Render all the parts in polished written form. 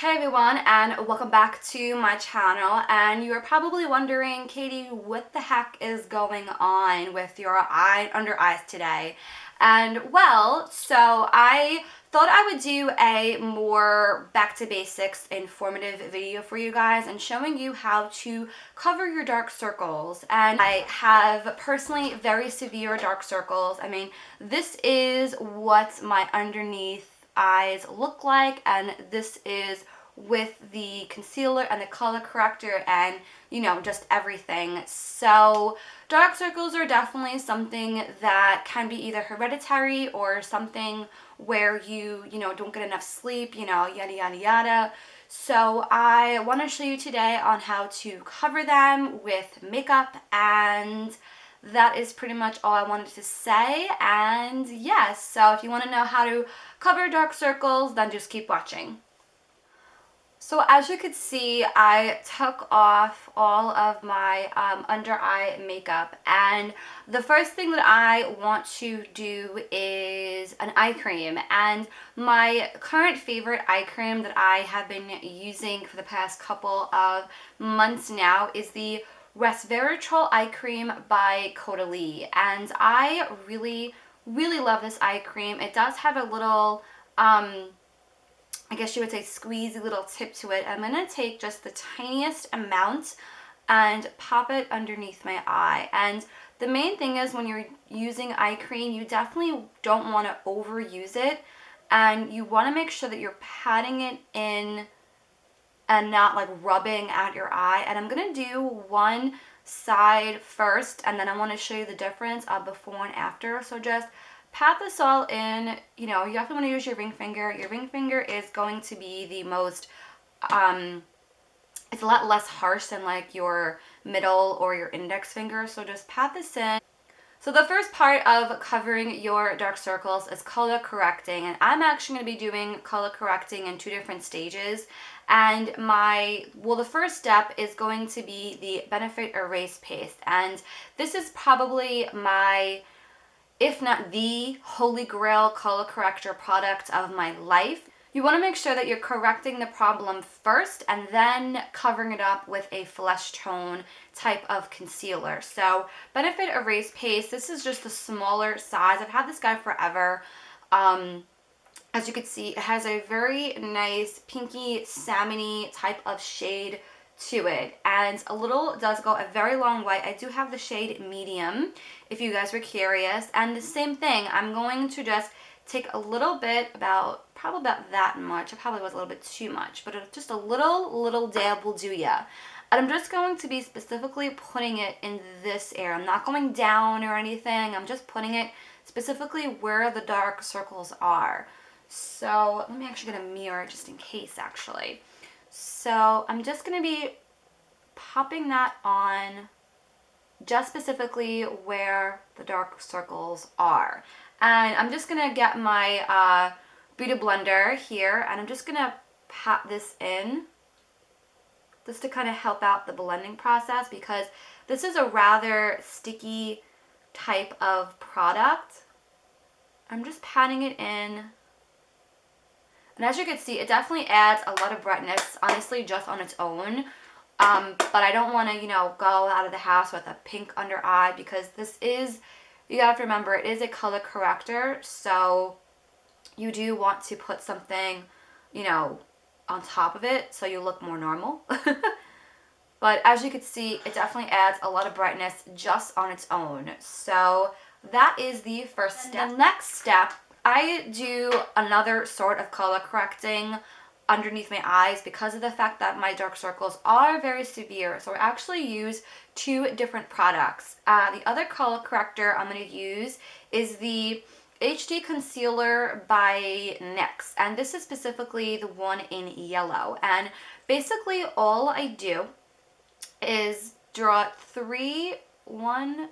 Hey everyone, and welcome back to my channel. And you're probably wondering, Katie, what the heck is going on with your under eyes today? And well, so I thought I would do a more back to basics informative video for you guys and showing you how to cover your dark circles. And I have personally very severe dark circles. I mean, this is what my underneath eyes look like, and this is with the concealer and the color corrector and just everything. So dark circles are definitely something that can be either hereditary or something where you don't get enough sleep, yada yada yada. So I want to show you today on how to cover them with makeup, and that is pretty much all I wanted to say. And yes, so if you want to know how to cover dark circles, then just keep watching. So as you can see, I took off all of my under eye makeup, and the first thing that I want to do is an eye cream. And my current favorite eye cream that I have been using for the past couple of months now is the Resveratrol eye cream by Caudalie, and I really love this eye cream. It does have a little I guess you would say squeezy little tip to it. I'm going to take just the tiniest amount and pop it underneath my eye. And the main thing is, when you're using eye cream, you definitely don't want to overuse it, and you want to make sure that you're patting it in and not like rubbing at your eye. And I'm going to do one side first, and then I want to show you the difference of before and after. So just pat this all in. You definitely want to use your ring finger. Your ring finger is going to be the most, it's a lot less harsh than like your middle or your index finger. So just pat this in. So the first part of covering your dark circles is color correcting, and I'm actually going to be doing color correcting in two different stages. And the first step is going to be the Benefit Erase Paste, and this is probably my, if not the holy grail color corrector product of my life. You want to make sure that you're correcting the problem first and then covering it up with a flesh tone type of concealer. So Benefit Erase Paste, this is just the smaller size. I've had this guy forever. As you can see, it has a very nice pinky salmony type of shade to it, and a little does go a very long way. I do have the shade medium if you guys were curious, and the same thing, I'm going to just take a little bit, probably about that much. It probably was a little bit too much, but just a little dab will do ya. And I'm just going to be specifically putting it in this area. I'm not going down or anything. I'm just putting it specifically where the dark circles are. So let me actually get a mirror just in case, actually. So I'm just going to be popping that on just specifically where the dark circles are. And I'm just going to get my Beauty Blender here, and I'm just going to pat this in just to kind of help out the blending process, because this is a rather sticky type of product. I'm just patting it in. And as you can see, it definitely adds a lot of brightness, honestly, just on its own. But I don't want to, go out of the house with a pink under eye, because this is, you have to remember, it is a color corrector. So you do want to put something, on top of it so you look more normal. But as you can see, it definitely adds a lot of brightness just on its own. So that is the first step. The next step, I do another sort of color correcting underneath my eyes because of the fact that my dark circles are very severe. So I actually use two different products. The other color corrector I'm going to use is the HD Concealer by NYX, and this is specifically the one in yellow. And basically all I do is draw one,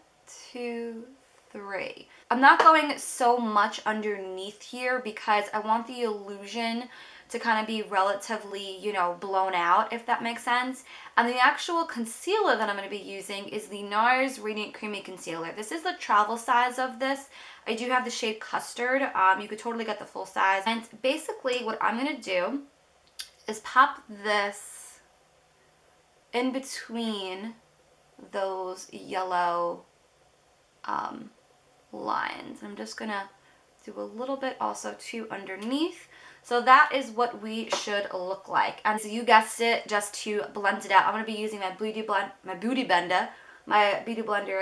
two, three. I'm not going so much underneath here because I want the illusion to kind of be relatively, blown out, if that makes sense. And the actual concealer that I'm going to be using is the Nars Radiant Creamy Concealer. This is the travel size of this. I do have the shade Custard. You could totally get the full size. And basically what I'm going to do is pop this in between those yellow lines. I'm just gonna do a little bit also too underneath. So that is what we should look like. And so you guessed it, just to blend it out, I'm gonna be using my beauty blender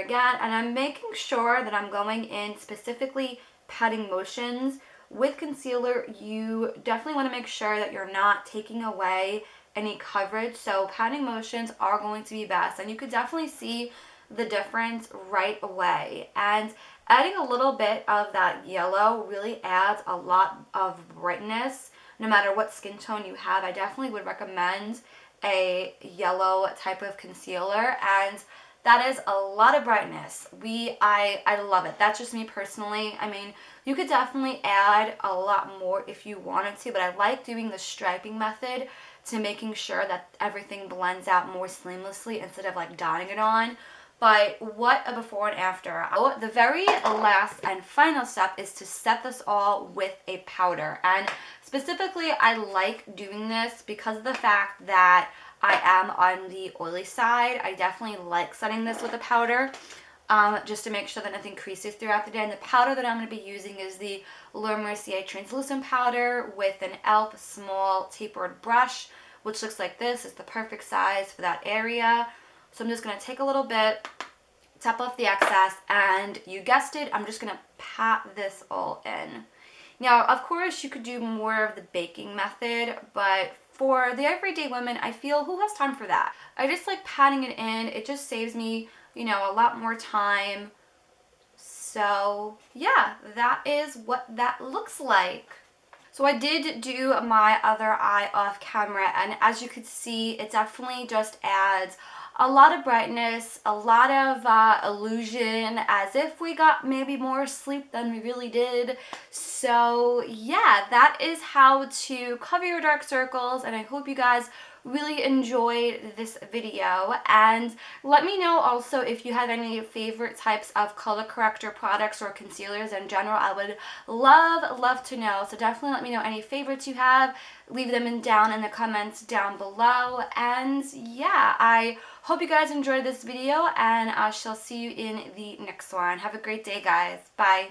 again, and I'm making sure that I'm going in specifically patting motions. With concealer, you definitely want to make sure that you're not taking away any coverage, so patting motions are going to be best, and you could definitely see the difference right away. And adding a little bit of that yellow really adds a lot of brightness. No matter what skin tone you have, I definitely would recommend a yellow type of concealer, and that is a lot of brightness. I love it. That's just me personally. I mean, you could definitely add a lot more if you wanted to, but I like doing the striping method to making sure that everything blends out more seamlessly instead of like dotting it on. But what a before and after. The very last and final step is to set this all with a powder. And specifically, I like doing this because of the fact that I am on the oily side. I definitely like setting this with a powder, just to make sure that nothing creases throughout the day. And the powder that I'm going to be using is the Mercier translucent powder with an e.l.f. small tapered brush, which looks like this. It's the perfect size for that area. So I'm just going to take a little bit, tap off the excess, and you guessed it, I'm just going to pat this all in. Now, of course, you could do more of the baking method, but for the everyday woman, I feel, who has time for that? I just like patting it in. It just saves me, you know, a lot more time. So yeah, that is what that looks like. So I did do my other eye off camera, and as you could see, it definitely just adds a lot of brightness, a lot of illusion, as if we got maybe more sleep than we really did. So yeah, that is how to cover your dark circles, and I hope you guys really enjoyed this video. And let me know also if you have any favorite types of color corrector products or concealers in general. I would love to know. So definitely let me know any favorites you have. Leave them down in the comments down below. And yeah, I hope you guys enjoyed this video, and I shall see you in the next one. Have a great day, guys. Bye.